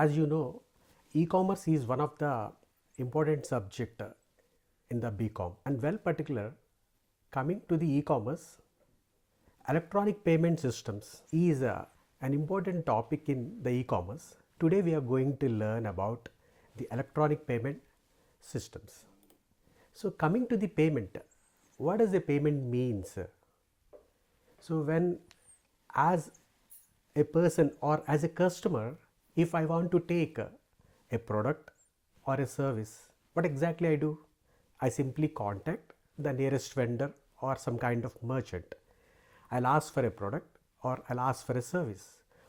as you know, e-commerce is one of the important subject in the BCom, and well particular coming to the e-commerce, electronic payment systems is an important topic in the e-commerce. Today we are going to learn about the electronic payment systems. So coming to the payment, what does a payment means? So when as a person or as a customer, if I want to take a product or a service, what exactly I do? I simply contact the nearest vendor or some kind of merchant. I'll ask for a product or I'll ask for a service.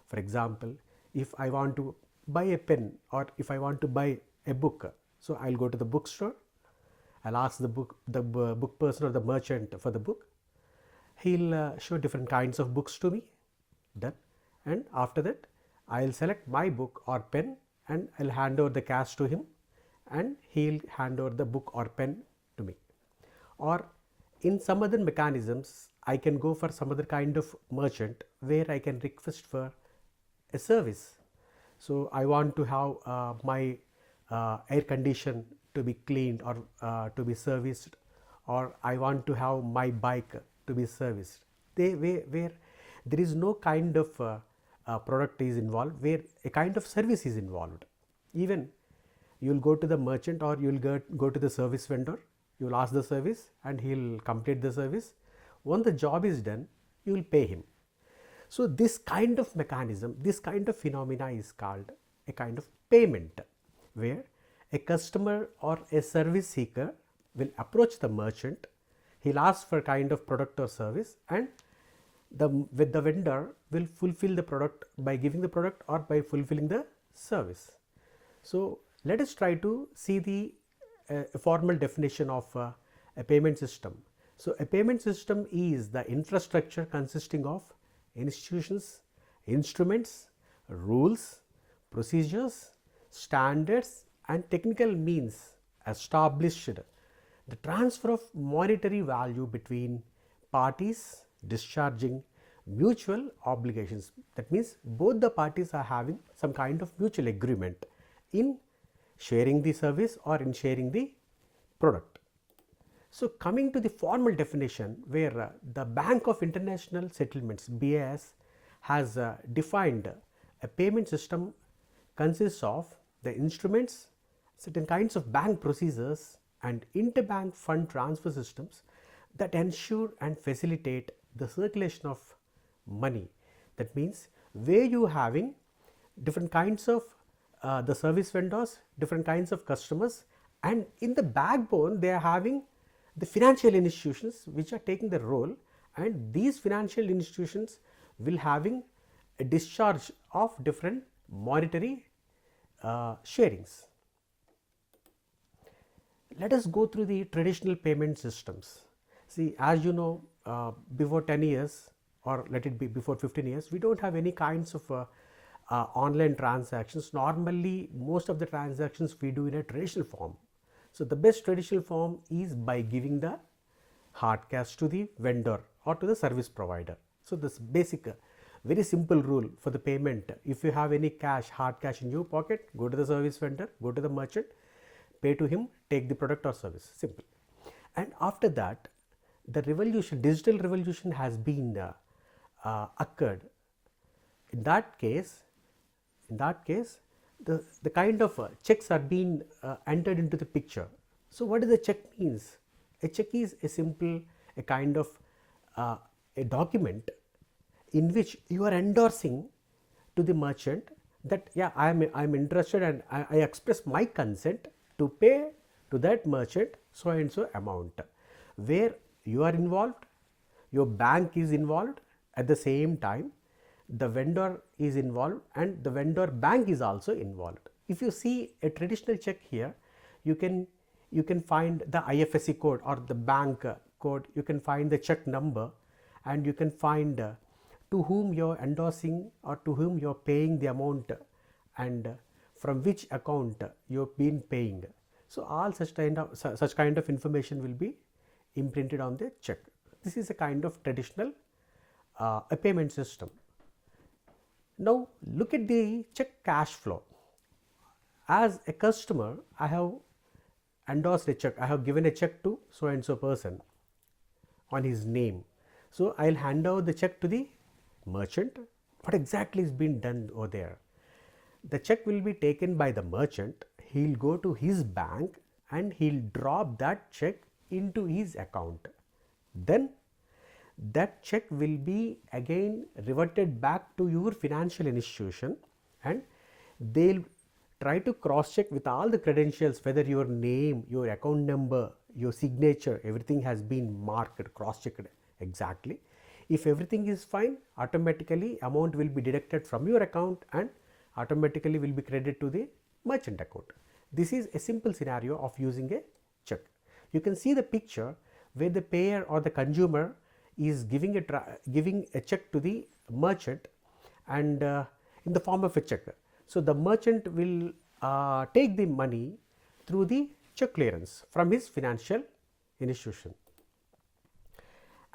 For example, if I want to buy a pen or if I want to buy a book, so I'll go to the bookstore. I'll ask the book person or the merchant for the book. He'll show different kinds of books to me. Done. And after that, I'll select my book or pen and I'll hand over the cash to him, and he'll hand over the book or pen to me. Or in some other mechanisms, I can go for some other kind of merchant where I can request for a service. So I want to have my air condition to be cleaned or to be serviced, or I want to have my bike to be serviced. Where there is no kind of product is involved, where a kind of service is involved. Even you will go to the merchant or you will go to the service vendor, you will ask the service and he will complete the service. Once the job is done, you will pay him. So this kind of mechanism, this kind of phenomena is called a kind of payment, where a customer or a service seeker will approach the merchant, he'll ask for a kind of product or service, and the vendor will fulfill the product by giving the product or by fulfilling the service. So let us try to see the formal definition of a payment system. So a payment system is the infrastructure consisting of institutions, instruments, rules, procedures, standards and technical means established the transfer of monetary value between parties discharging mutual obligations. That means both the parties are having some kind of mutual agreement in sharing the service or in sharing the product. So coming to the formal definition, where the Bank of International Settlements (BIS) has defined a payment system consists of the instruments, certain kinds of bank procedures and interbank fund transfer systems that ensure and facilitate the circulation of money. That means where you having different kinds of the service vendors, different kinds of customers, and in the backbone they are having the financial institutions which are taking the role, and these financial institutions will having a discharge of different monetary sharings. Let us go through the traditional payment systems. See, as you know, before 10 years or let it be before 15 years, we do not have any kinds of online transactions. Normally, most of the transactions we do in a traditional form. So the best traditional form is by giving the hard cash to the vendor or to the service provider. So this basic, very simple rule for the payment. If you have any cash, hard cash in your pocket, go to the service vendor, go to the merchant, pay to him, take the product or service, simple. And after that, the revolution, digital revolution has been occurred. In that case, the kind of checks are being entered into the picture. So what does a check means? A check is a simple, a kind of a document in which you are endorsing to the merchant that yeah, I am interested and I express my consent to pay to that merchant so and so amount, where you are involved, your bank is involved, at the same time the vendor is involved and the vendor bank is also involved. If you see a traditional check here, you can find the IFSC code or the bank code, you can find the check number, and you can find to whom you are endorsing or to whom you are paying the amount and from which account you have been paying. So all such kind of information will be imprinted on the check. This is a kind of traditional a payment system. Now look at the check cash flow. as a customer, I have endorsed a check, I have given a check to so and so person on his name. So I'll hand over the check to the merchant. What exactly is being done over there? The check will be taken by the merchant, he'll go to his bank and he'll drop that check into his account. Then that check will be again reverted back to your financial institution, and they'll try to cross check with all the credentials whether your name, your account number, your signature, everything has been marked, cross checked exactly. If everything is fine, automatically amount will be deducted from your account and automatically will be credited to the merchant account. This is a simple scenario of using a check. You can see the picture where the payer or the consumer is giving a check to the merchant, and in the form of a check. So the merchant will take the money through the check clearance from his financial institution.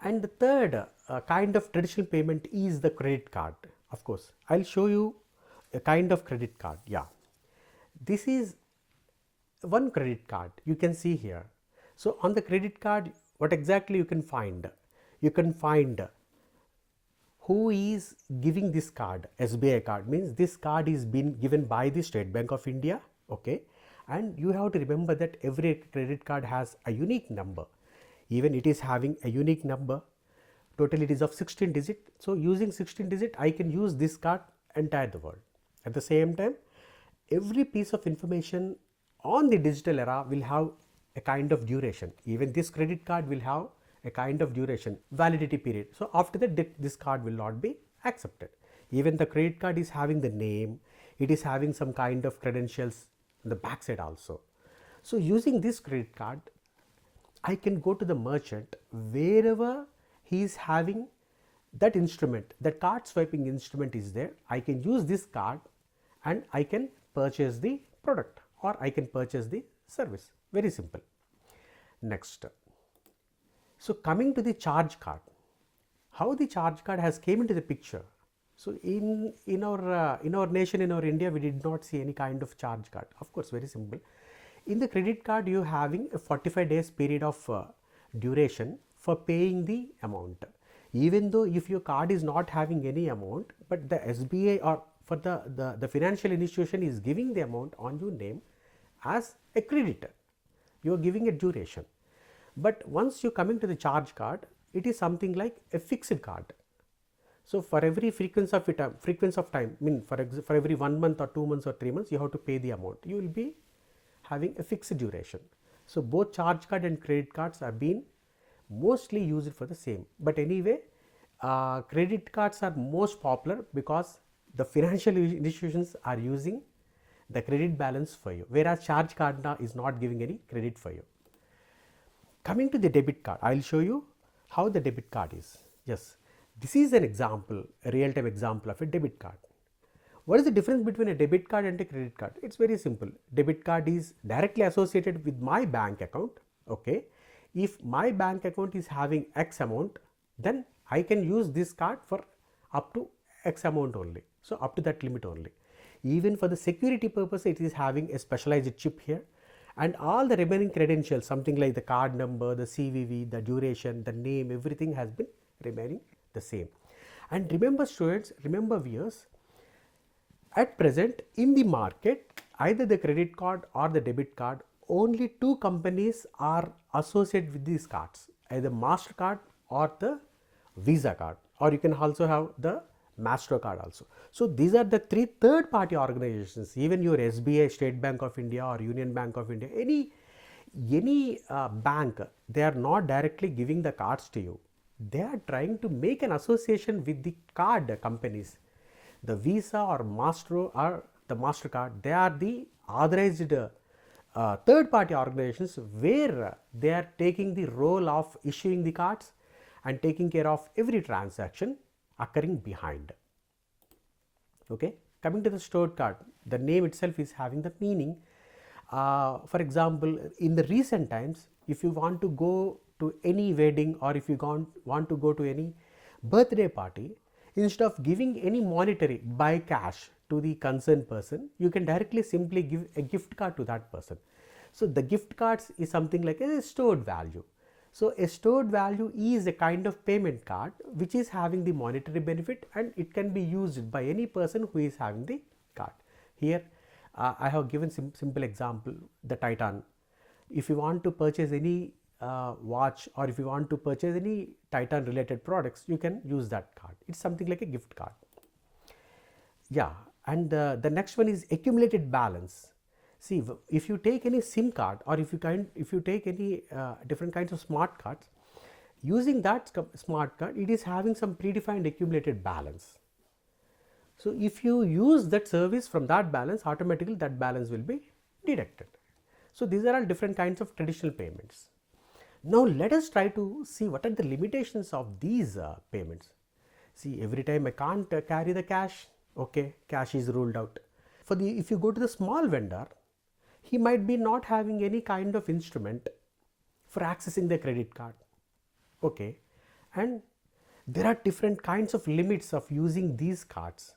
And the third kind of traditional payment is the credit card. Of course, I'll show you a kind of credit card. Yeah, this is one credit card you can see here. So on the credit card, what exactly you can find? You can find who is giving this card. SBI card means this card is been given by the State Bank of India. Okay, and you have to remember that every credit card has a unique number. Even it is having a unique number. Total it is of 16 digit. So using 16 digit, I can use this card entire the world. At the same time, every piece of information on the digital era will have a kind of duration. Even this credit card will have a kind of duration, validity period. So after that, this card will not be accepted. Even the credit card is having the name, it is having some kind of credentials on the back side also. So using this credit card, I can go to the merchant wherever he is having that instrument, that card swiping instrument is there. I can use this card and I can purchase the product or I can purchase the service. Very simple. Next. So coming to the charge card, how the charge card has came into the picture. So in our nation, in our India, we did not see any kind of charge card. Of course, very simple. In the credit card, you having a 45 days period of duration for paying the amount. Even though if your card is not having any amount, but the SBI or for the financial institution is giving the amount on your name as a creditor, you are giving a duration. But once you coming to the charge card, it is something like a fixed card. So for every frequency of time, mean for every 1 month or 2 months or 3 months, you have to pay the amount. You will be having a fixed duration. So both charge card and credit cards are being mostly used for the same. But anyway, credit cards are most popular because the financial institutions are using the credit balance for you, whereas charge card now is not giving any credit for you. Coming to the debit card, I will show you how the debit card is. Yes, this is an example, a real-time example of a debit card. What is the difference between a debit card and a credit card? It's very simple. Debit card is directly associated with my bank account. Okay, if my bank account is having X amount, then I can use this card for up to X amount only. So up to that limit only. Even for the security purpose, it is having a specialized chip here, and all the remaining credentials, something like the card number, the CVV, the duration, the name, everything has been remaining the same. And remember students, remember viewers, at present in the market, either the credit card or the debit card, only two companies are associated with these cards, either MasterCard or the Visa card, or you can also have the MasterCard also. So these are the three third party organizations. Even your SBI, State Bank of India or Union Bank of India, any bank, they are not directly giving the cards to you. They are trying to make an association with the card companies. The Visa or Maestro or the MasterCard, they are the authorized third party organizations where they are taking the role of issuing the cards and taking care of every transaction occurring behind. Okay, coming to the stored card, the name itself is having the meaning. For example, in the recent times, if you want to go to any wedding or if you want to go to any birthday party, instead of giving any monetary by cash, to the concerned person, you can directly simply give a gift card to that person. So the gift cards is something like a stored value. So a stored value is a kind of payment card which is having the monetary benefit, and it can be used by any person who is having the card. Here I have given simple example, the Titan. If you want to purchase any watch, or if you want to purchase any Titan related products, you can use that card. It's something like a gift card. Yeah, and the next one is accumulated balance. See, if you take any SIM card, or if you take any different kinds of smart cards, using that smart card, it is having some predefined accumulated balance. So if you use that service from that balance, automatically that balance will be deducted. So these are all different kinds of traditional payments. Now let us try to see what are the limitations of these payments. See, every time I can't carry the cash, okay, cash is ruled out. If you go to the small vendor, he might be not having any kind of instrument for accessing the credit card, okay, and there are different kinds of limits of using these cards.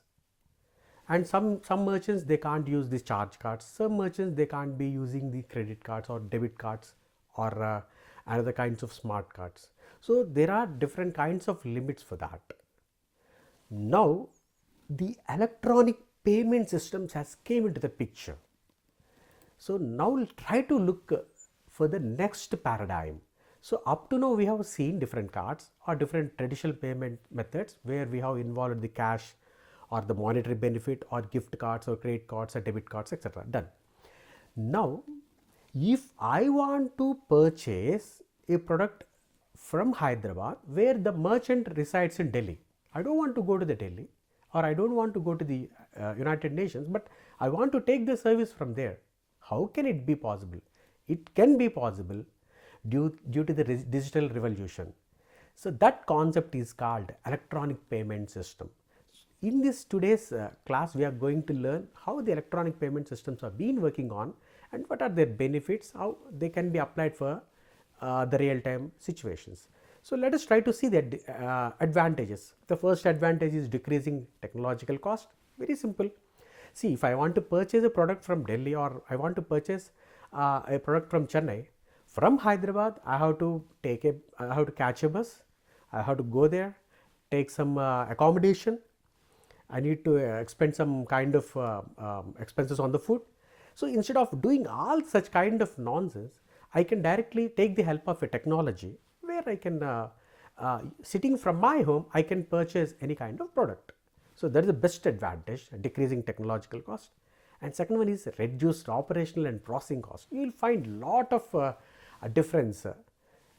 And some merchants, they can't use these charge cards, some merchants they can't be using the credit cards or debit cards or another kinds of smart cards. So there are different kinds of limits for that. Now the electronic payment systems has came into the picture. So now we'll try to look for the next paradigm. So up to now we have seen different cards or different traditional payment methods where we have involved the cash or the monetary benefit or gift cards or credit cards or debit cards, etc. Done. Now if I want to purchase a product from Hyderabad where the merchant resides in Delhi, I don't want to go to the Delhi, or I don't want to go to the United Nations, but I want to take the service from there. How can it be possible? It can be possible due to the digital revolution. So that concept is called electronic payment system. In this today's class, we are going to learn how the electronic payment systems are being working on and what are their benefits, how they can be applied for the real-time situations. So let us try to see the advantages. The first advantage is decreasing technological cost. Very simple. See, if I want to purchase a product from Delhi, or I want to purchase a product from Chennai, from Hyderabad, I have to catch a bus, I have to go there, take some accommodation, I need to expend some kind of expenses on the food. So instead of doing all such kind of nonsense, I can directly take the help of a technology where I can, sitting from my home, I can purchase any kind of product. So that is the best advantage, decreasing technological cost. And second one is reduced operational and processing cost. You will find lot of a difference.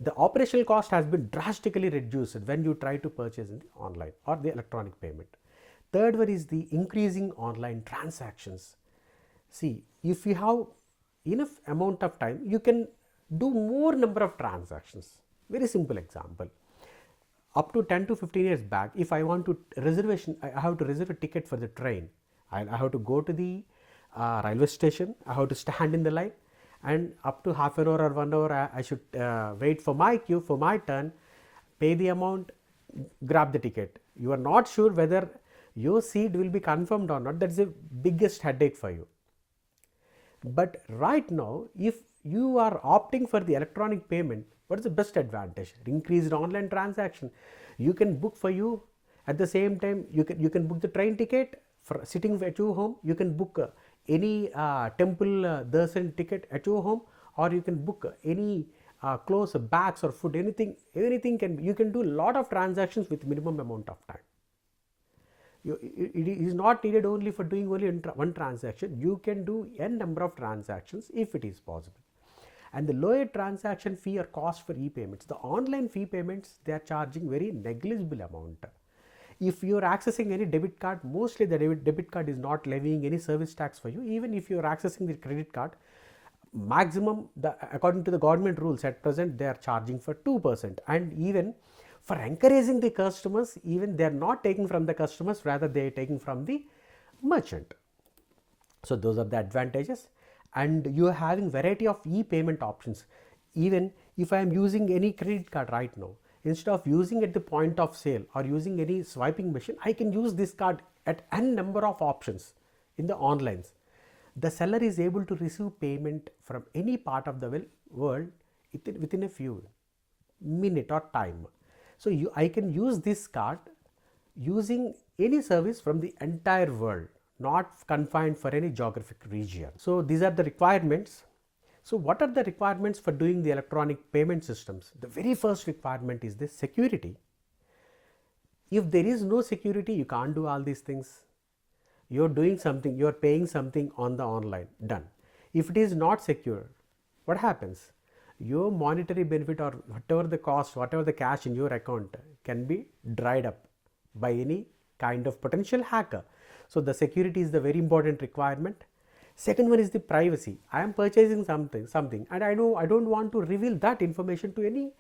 The operational cost has been drastically reduced when you try to purchase in the online or the electronic payment. Third one is the increasing online transactions. See, if you have enough amount of time, you can do more number of transactions. Very simple example. Up to 10 to 15 years back, if I want to reservation, I have to reserve a ticket for the train. I have to go to the railway station, I have to stand in the line, and up to half an hour or 1 hour I should wait for my queue, for my turn, pay the amount, grab the ticket. You are not sure whether your seat will be confirmed or not. That is the biggest headache for you. But right now, if you are opting for the electronic payment, what is the best advantage? Increased online transaction. You can book for you at the same time. You can book the train ticket for sitting at your home. You can book any temple darshan ticket at your home, or you can book any clothes, bags, or food. Anything can. You can do a lot of transactions with minimum amount of time. It is not needed only for doing only one transaction. You can do n number of transactions if it is possible. And the lower transaction fee or cost for e-payments. The online fee payments, they are charging very negligible amount. If you are accessing any debit card, mostly the debit card is not levying any service tax for you. Even if you are accessing the credit card, maximum, according to the government rules at present, they are charging for 2%. And even for encouraging the customers, even they are not taking from the customers, rather they are taking from the merchant. So those are the advantages. And you are having variety of e-payment options. Even if I am using any credit card right now, instead of using at the point of sale or using any swiping machine, I can use this card at n number of options. in the onlines, the seller is able to receive payment from any part of the world within a few minute or time. So I can use this card using any service from the entire world, not confined for any geographic region. So these are the requirements. So what are the requirements for doing the electronic payment systems? The very first requirement is the security. If there is no security, you can't do all these things. You're doing something, you're paying something on the online, done. If it is not secure, what happens? Your monetary benefit or whatever the cost, whatever the cash in your account can be dried up by any kind of potential hacker. So the security is the very important requirement. Second one is the privacy. I am purchasing something and I don't want to reveal that information to any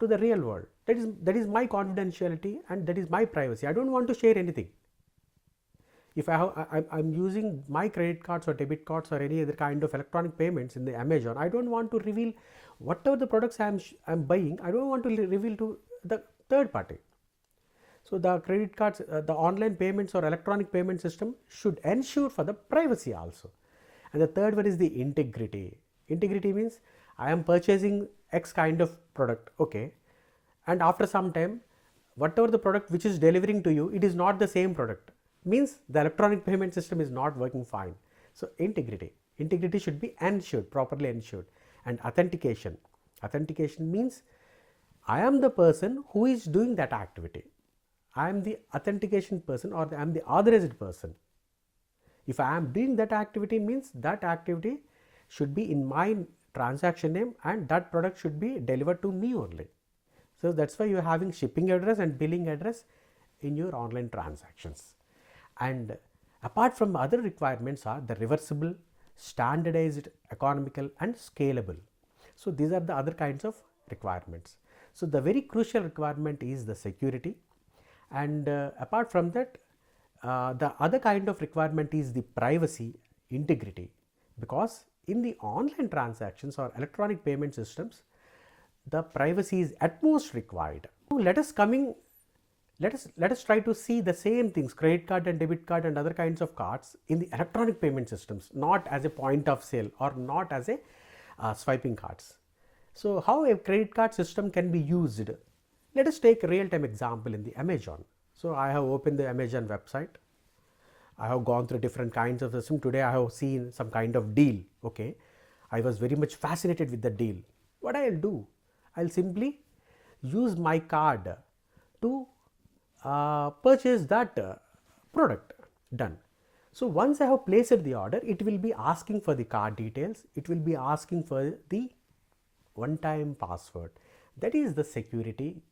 to the real world. That is my confidentiality and that is my privacy. I don't want to share anything. If I'm using my credit cards or debit cards or any other kind of electronic payments in the Amazon, I don't want to reveal whatever the products I'm buying. I don't want to reveal to the third party. So the credit cards, the online payments or electronic payment system should ensure for the privacy also. And the third one is the integrity. Integrity means I am purchasing X kind of product, okay, and after some time, whatever the product which is delivering to you, it is not the same product. Means the electronic payment system is not working fine. So integrity should be ensured, properly ensured. And authentication means I am the person who is doing that activity. I am the authentication person or I am the authorized person. If I am doing that activity, means that activity should be in my transaction name and that product should be delivered to me only. So that's why you are having shipping address and billing address in your online transactions. And apart from other requirements are the reversible, standardized, economical and scalable. So these are the other kinds of requirements. So the very crucial requirement is the security, and apart from that, the other kind of requirement is the privacy, integrity, because in the online transactions or electronic payment systems, the privacy is at most required. Now let us try to see the same things, credit card and debit card and other kinds of cards in the electronic payment systems, not as a point of sale or not as a swiping cards. So how a credit card system can be used? Let us take a real-time example in the Amazon. So I have opened the Amazon website. I have gone through different kinds of system. Today I have seen some kind of deal. Okay, I was very much fascinated with the deal. What I'll do? I'll simply use my card to purchase that product, done. So once I have placed the order, it will be asking for the card details. It will be asking for the one-time password. That is the security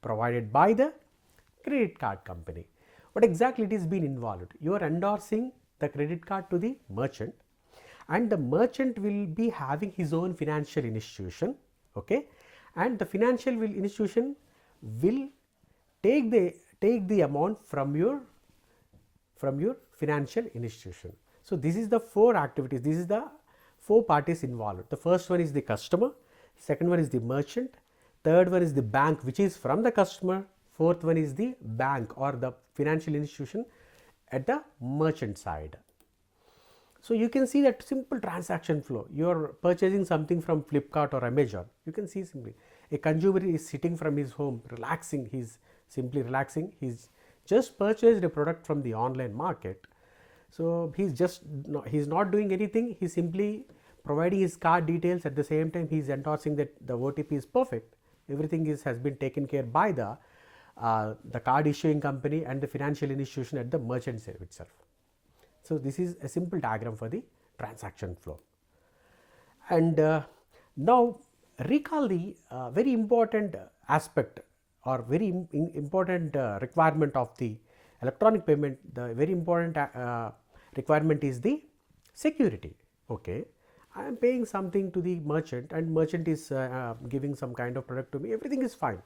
provided by the credit card company. What exactly it is been involved? You are endorsing the credit card to the merchant, and the merchant will be having his own financial institution, okay, and the financial institution will take the amount from your financial institution. So this is the four activities, this is the four parties involved. The first one is the customer, second one is the merchant, third one is the bank which is from the customer, fourth one is the bank or the financial institution at the merchant side. So you can see that simple transaction flow. You are purchasing something from Flipkart or Amazon. You can see simply a consumer is sitting from his home, relaxing. He's simply relaxing. He's just purchased a product from the online market. So he's not doing anything. He's simply providing his card details. At the same time, he's endorsing that the OTP is perfect. Everything has been taken care by the card issuing company and the financial institution at the merchant side itself. So this is a simple diagram for the transaction flow. And now recall the very important aspect or very important requirement of the electronic payment. The very important requirement is the security. Okay, I am paying something to the merchant and merchant is giving some kind of product to me. Everything is fine.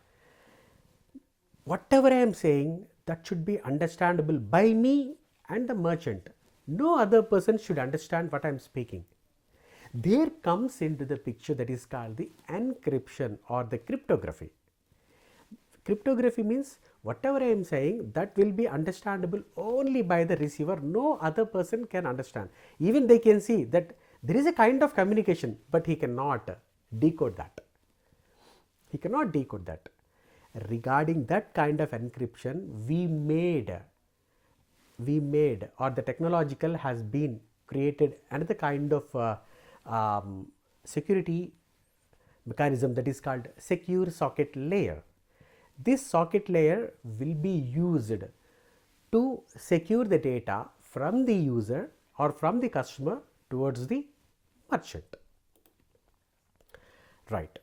Whatever I am saying, that should be understandable by me and the merchant. No other person should understand what I am speaking. There comes into the picture that is called the encryption or the cryptography. Cryptography means Whatever I am saying, that will be understandable only by the receiver. No other person can understand. Even they can see that there is a kind of communication, but he cannot decode that. He cannot decode that. Regarding that kind of encryption, we made or the technological has been created another kind of security mechanism, that is called secure socket layer. This socket layer will be used to secure the data from the user or from the customer towards the merchant. Right.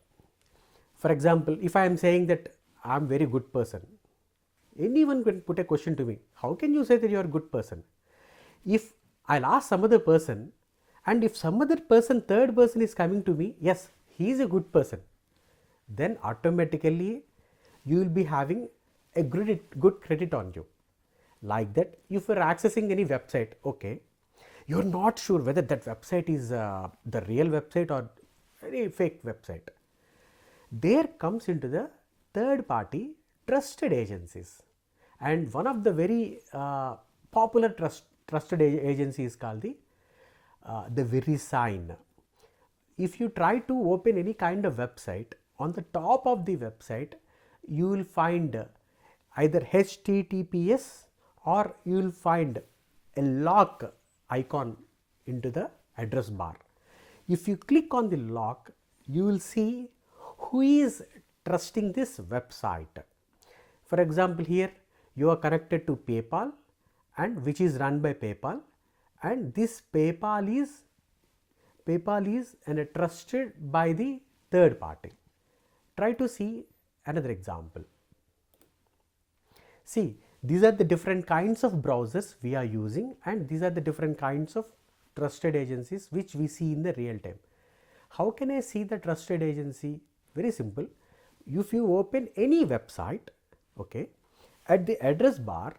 For example, if I am saying that I am very good person, anyone can put a question to me, how can you say that you are a good person? If I'll ask some other person, and if some other person, third person is coming to me, yes, he is a good person, then automatically you will be having a good credit on you. Like that, if you are accessing any website, okay, you are not sure whether that website is the real website or any fake website. There comes into the third party trusted agencies, and one of the very popular trusted agency is called the VeriSign. If you try to open any kind of website, on the top of the website you will find either HTTPS or you will find a lock icon into the address bar. If you click on the lock, you will see who is trusting this website. For example, here you are connected to PayPal, and which is run by PayPal, and this PayPal is trusted by the third party. Try to see another example. See, these are the different kinds of browsers we are using, and these are the different kinds of trusted agencies which we see in the real time. How can I see the trusted agency? Very simple. If you open any website, okay, at the address bar,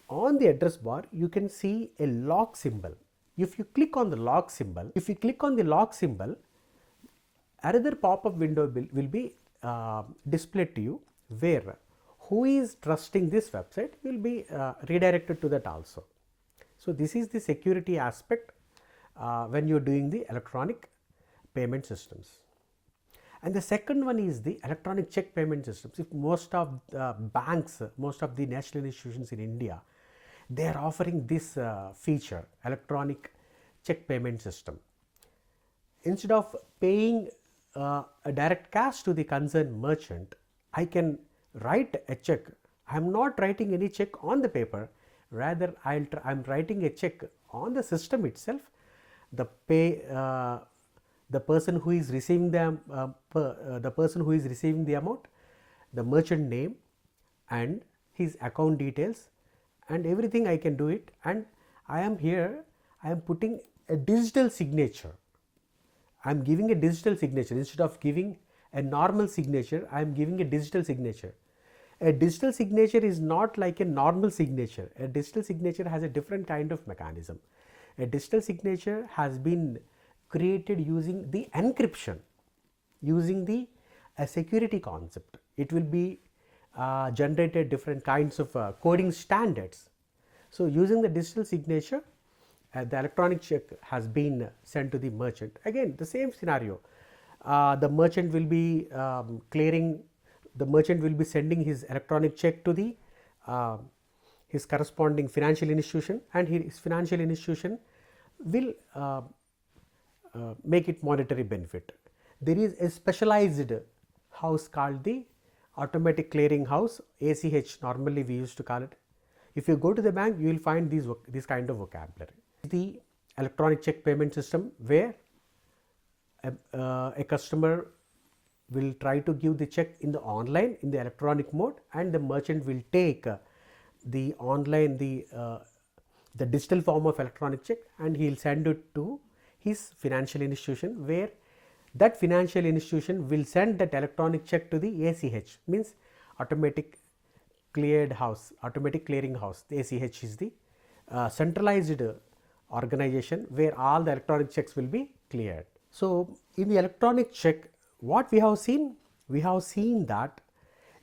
on the address bar you can see a lock symbol. If you click on the lock symbol, another pop-up window will be displayed to you, where who is trusting this website will be redirected to that also. So this is the security aspect when you are doing the electronic payment systems. And the second one is the electronic check payment systems. If most of the banks, most of the national institutions in India, they are offering this feature, electronic check payment system. Instead of paying a direct cash to the concerned merchant, I can write a check. I am not writing any check on the paper, rather I am writing a check on the system itself. The person who is receiving the amount, the merchant name and his account details, and everything I can do it, and I am putting a digital signature. I am giving a digital signature instead of giving a normal signature. I am giving a digital signature. A digital signature is not like a normal signature. A digital signature has a different kind of mechanism. A digital signature has been created using the encryption, using the security concept. It will be generated different kinds of coding standards. So using the digital signature, the electronic check has been sent to the merchant. Again, the same scenario. The merchant will be sending his electronic check to the his corresponding financial institution, and his financial institution will make it monetary benefit. There is a specialized house called the automatic clearing house, ACH normally we used to call it. If you go to the bank, you will find this kind of vocabulary. The electronic check payment system, where a customer will try to give the check in the electronic mode, and the merchant will take the digital form of electronic check, and he will send it to his financial institution, where that financial institution will send that electronic check to the ACH, means automatic clearing house. The ACH is the centralized organization where all the electronic checks will be cleared. So in the electronic check, what we have seen that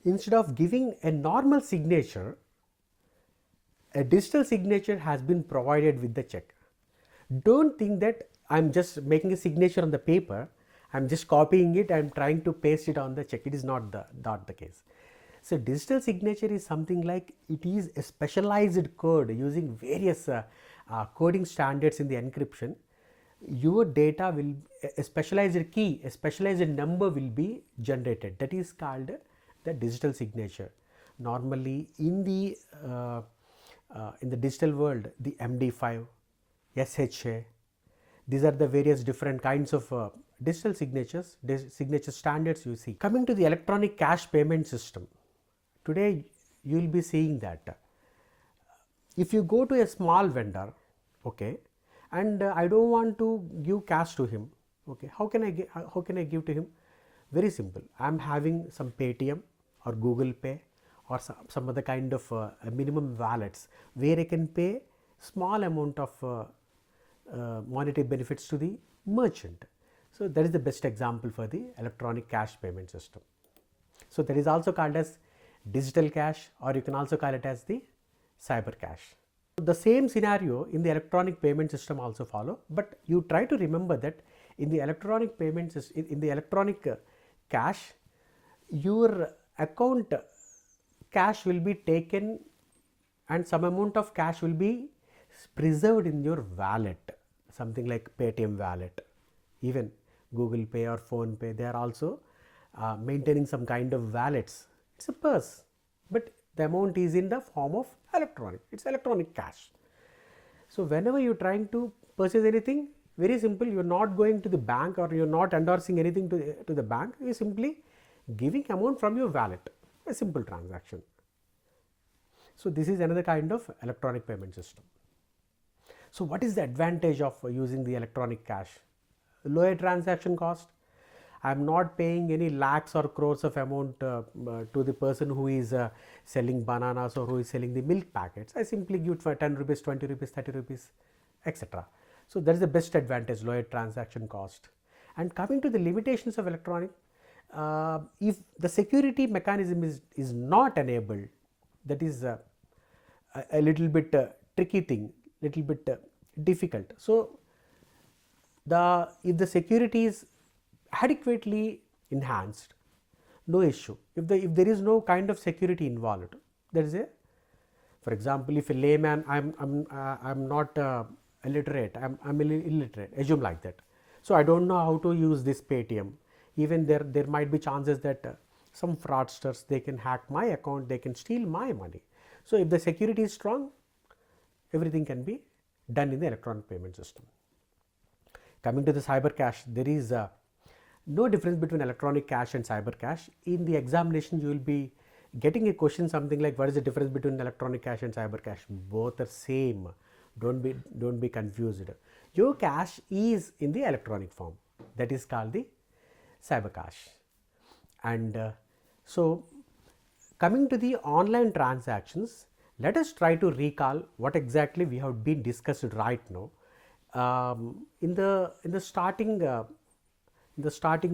instead of giving a normal signature, a digital signature has been provided with the check. Don't think that I'm just making a signature on the paper, I'm just copying it, I'm trying to paste it on the check. It is not the case. So digital signature is something like it is a specialized code using various coding standards in the encryption. Your data will, a specialized key, a specialized number will be generated. That is called the digital signature. Normally in the digital world, the MD5, SHA, these are the various different kinds of digital signatures, signature standards you see. Coming to the electronic cash payment system, today you will be seeing that if you go to a small vendor, okay, and I don't want to give cash to him, okay, how can I give to him? Very simple. I am having some Paytm or Google Pay or some other kind of minimum wallets where I can pay small amount of monetary benefits to the merchant. So that is the best example for the electronic cash payment system. So that is also called as digital cash, or you can also call it as the cyber cash. The same scenario in the electronic payment system also follow, but you try to remember that in the electronic payment system, in the electronic cash, your account cash will be taken and some amount of cash will be preserved in your wallet, something like Paytm wallet, even Google Pay or Phone Pay, they are also maintaining some kind of wallets. It's a purse, but the amount is in the form of electronic, it's electronic cash. So whenever you're trying to purchase anything, very simple, you're not going to the bank or you're not endorsing anything to the bank, you're simply giving amount from your wallet, a simple transaction. So this is another kind of electronic payment system. So what is the advantage of using the electronic cash? Lower transaction cost. I am not paying any lakhs or crores of amount to the person who is selling bananas or who is selling the milk packets. I simply give for 10 rupees, 20 rupees, 30 rupees, etc. So that is the best advantage, lower transaction cost. And coming to the limitations of electronic, if the security mechanism is not enabled, that is a little bit tricky thing, little bit difficult. So if the security is adequately enhanced, no issue. If there is no kind of security involved, there is for example, if a layman, I'm not illiterate, I'm illiterate, assume like that. So I don't know how to use this Paytm. Even there might be chances that some fraudsters, they can hack my account, they can steal my money. So if the security is strong, everything can be done in the electronic payment system. Coming to the cyber cash, there is no difference between electronic cash and cyber cash. In the examination, you will be getting a question something like, what is the difference between electronic cash and cyber cash? Both are same. Don't be confused. Your cash is in the electronic form, that is called the cyber cash. And so coming to the online transactions, let us try to recall what exactly we have been discussed right now. In the starting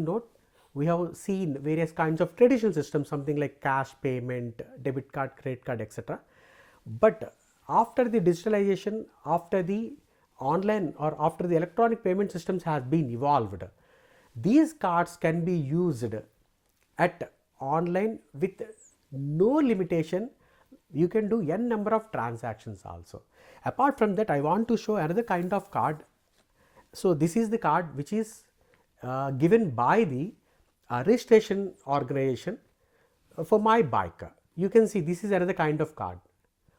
note, we have seen various kinds of traditional systems, something like cash payment, debit card, credit card, etc. But after the digitalization, after the online or after the electronic payment systems has been evolved, these cards can be used at online with no limitation. You can do n number of transactions also. Apart from that, I want to show another kind of card. So this is the card which is given by the registration organization for my bike. You can see this is another kind of card.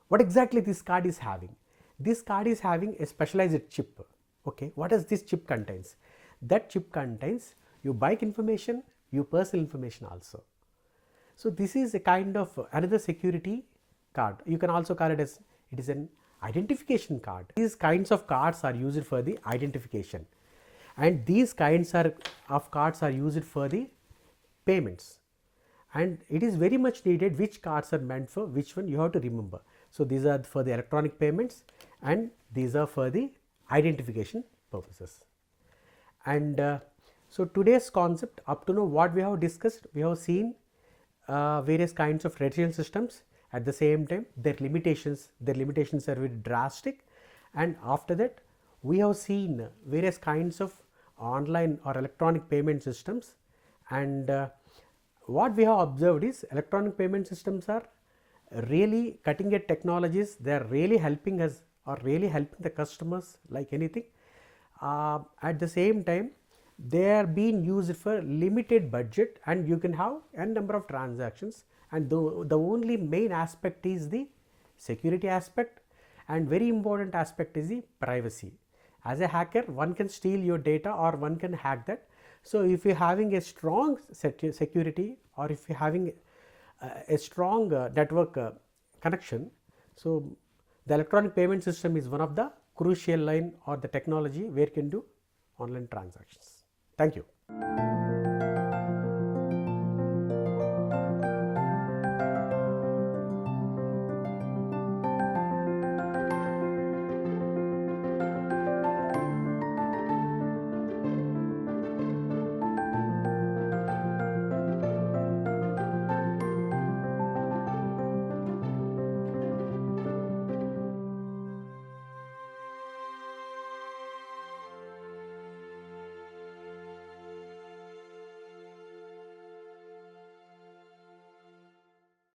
What exactly this card is having? This card is having a specialized chip. Okay, what does this chip contains? That chip contains your bike information, your personal information also. So this is a kind of another security card. You can also call it as, it is an identification card. These kinds of cards are used for the identification, and these kinds of cards are used for the payments, and it is very much needed which cards are meant for which one, you have to remember. So these are for the electronic payments and these are for the identification purposes. And so today's concept, up to now what we have discussed, we have seen various kinds of retrieval systems. At the same time, their limitations are very drastic, and after that we have seen various kinds of online or electronic payment systems, and what we have observed is electronic payment systems are really cutting edge technologies. They are really helping us or really helping the customers like anything. At the same time, they are being used for limited budget, and you can have a number of transactions, and the only main aspect is the security aspect, and very important aspect is the privacy. As a hacker, one can steal your data or one can hack that. So if you are having a strong security, or if you are having a strong network connection, so the electronic payment system is one of the crucial line or the technology where you can do online transactions. Thank you.